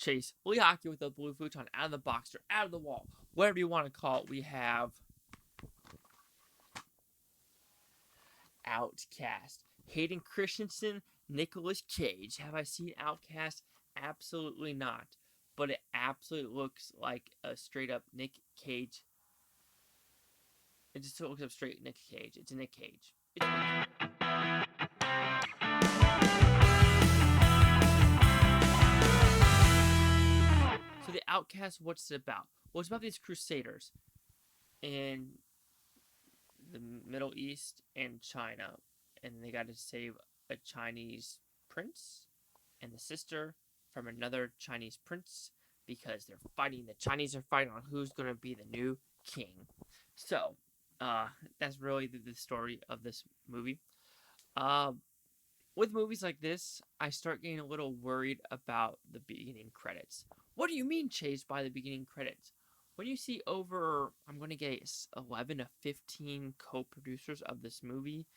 chase Liang with the blue futon out of the boxer, out of the wall, whatever you want to call it. We have Outcast. Hayden Christensen, Nicolas Cage. Have I seen Outcast? Absolutely not. But it absolutely looks like a straight up Nick Cage. It just looks up straight Nick Cage. It's a Nick Cage. So the Outcast, what's it about? Well, it's about these crusaders in the Middle East and China, and they got to save a Chinese prince and the sister from another Chinese prince because they're fighting. The Chinese are fighting on who's going to be the new king. So, that's really the story of this movie. With movies like this, I start getting a little worried about the beginning credits. What do you mean, Chase, by the beginning credits? When you see over, I'm going to get 11 to 15 co-producers of this movie,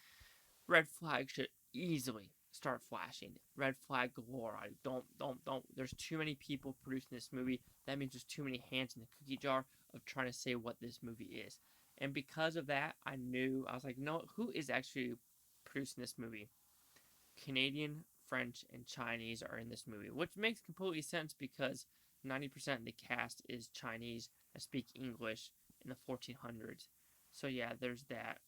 red flag should easily start flashing. Red flag galore. Don't. There's too many people producing this movie. That means there's too many hands in the cookie jar of trying to say what this movie is. And because of that, I was like, no, who is actually producing this movie? Canadian, French, and Chinese are in this movie, which makes completely sense because 90% of the cast is Chinese that speak English in the 1400s. So yeah, there's that.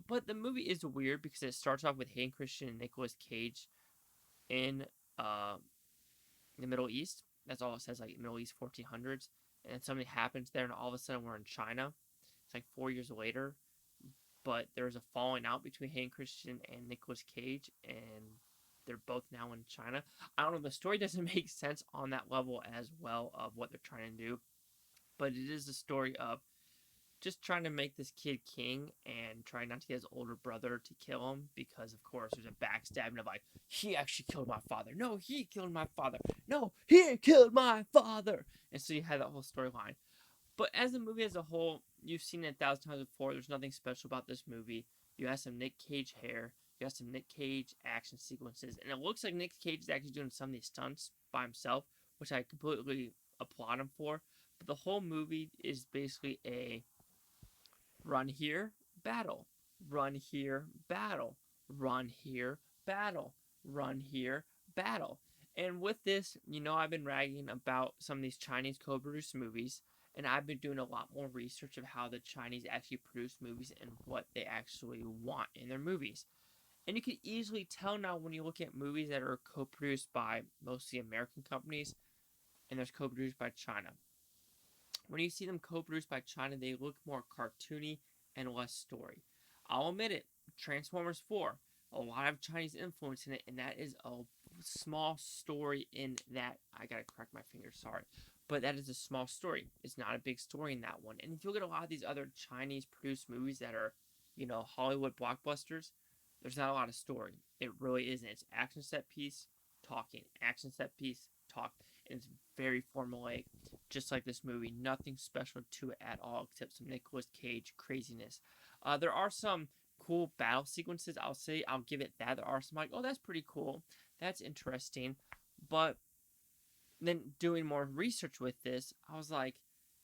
But the movie is weird because it starts off with Hayden Christensen and Nicolas Cage in the Middle East. That's all it says, like Middle East 1400s. And then something happens there, and all of a sudden we're in China. It's like 4 years later. But there's a falling out between Hayden Christensen and Nicolas Cage, and they're both now in China. I don't know, the story doesn't make sense on that level as well of what they're trying to do. But it is a story of just trying to make this kid king and trying not to get his older brother to kill him because, of course, there's a backstabbing of like, he actually killed my father. No, he killed my father. No, he killed my father. And so you had that whole storyline. But as a movie as a whole, you've seen it 1,000 times before. There's nothing special about this movie. You have some Nick Cage hair. You have some Nick Cage action sequences. And it looks like Nick Cage is actually doing some of these stunts by himself, which I completely applaud him for. But the whole movie is basically a run here, battle. Run here, battle. Run here, battle. Run here, battle. And with this, I've been ragging about some of these Chinese co-produced movies, and I've been doing a lot more research of how the Chinese actually produce movies and what they actually want in their movies. And you can easily tell now when you look at movies that are co-produced by mostly American companies and there's co-produced by China. When you see them co-produced by China, they look more cartoony and less story. I'll admit it, Transformers 4, a lot of Chinese influence in it, and that is a small story in that. I gotta correct my finger, sorry. But that is a small story. It's not a big story in that one. And if you look at a lot of these other Chinese produced movies that are, Hollywood blockbusters, there's not a lot of story. It really isn't. It's action set piece, talking. Action set piece, talk. And it's very formulaic, just like this movie. Nothing special to it at all, except some Nicolas Cage craziness. There are some cool battle sequences. I'll give it that. There are some like, oh, that's pretty cool. That's interesting. But then doing more research with this, I was like,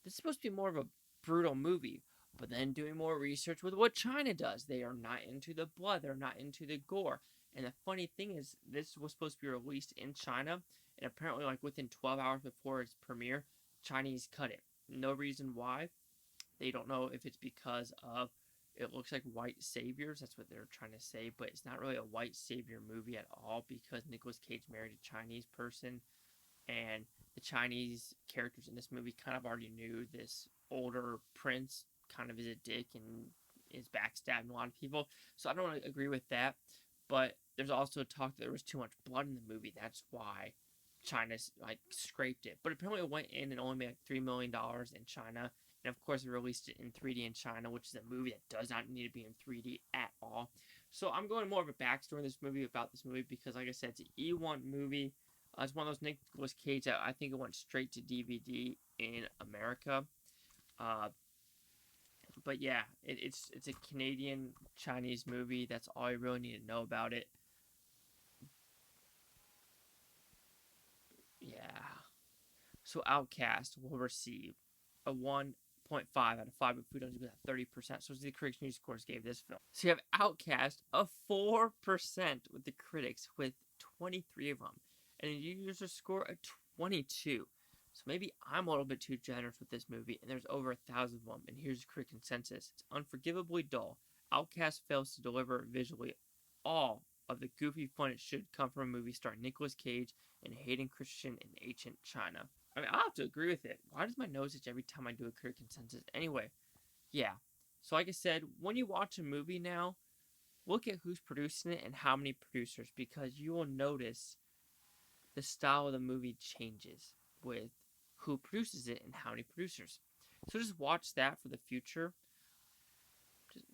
this is supposed to be more of a brutal movie. But then doing more research with what China does. They are not into the blood. They're not into the gore. And the funny thing is, this was supposed to be released in China. And apparently, like within 12 hours before its premiere, Chinese cut it. No reason why. They don't know if it's because of it looks like white saviors. That's what they're trying to say. But it's not really a white savior movie at all because Nicolas Cage married a Chinese person. And the Chinese characters in this movie kind of already knew this older prince kind of is a dick and is backstabbing a lot of people. So I don't really agree with that. But there's also talk that there was too much blood in the movie. That's why China scraped it. But apparently it went in and only made $3 million in China. And of course, it released it in 3D in China, which is a movie that does not need to be in 3D at all. So I'm going more of a backstory in this movie about this movie because, like I said, it's an E1 movie. It's one of those Nicolas Cage that I think it went straight to DVD in America. But yeah, it's a Canadian Chinese movie. That's all you really need to know about it. So Outcast will receive a 1.5 out of 5, but Futon is at 30%. So the critics' news scores gave this film. So you have Outcast of 4% with the critics, with 23 of them, and a user score of 22. So maybe I'm a little bit too generous with this movie, and there's over 1,000 of them, and here's the critic consensus. It's unforgivably dull. Outcast fails to deliver visually all of the goofy fun it should come from a movie starring Nicolas Cage and Hayden Christensen in ancient China. I mean, I'll have to agree with it. Why does my nose itch every time I do a critic consensus? Anyway, yeah. So like I said, when you watch a movie now, look at who's producing it and how many producers, because you will notice the style of the movie changes with who produces it and how many producers. So just watch that for the future.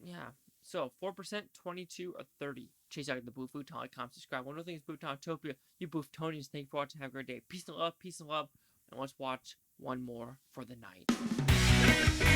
Yeah. So 4%, 22, or 30. Chase out the Blue Futon. Comment, subscribe. One more thing is Butontopia. You Booftonians, thank you for watching. Have a great day. Peace and love, and let's watch one more for the night.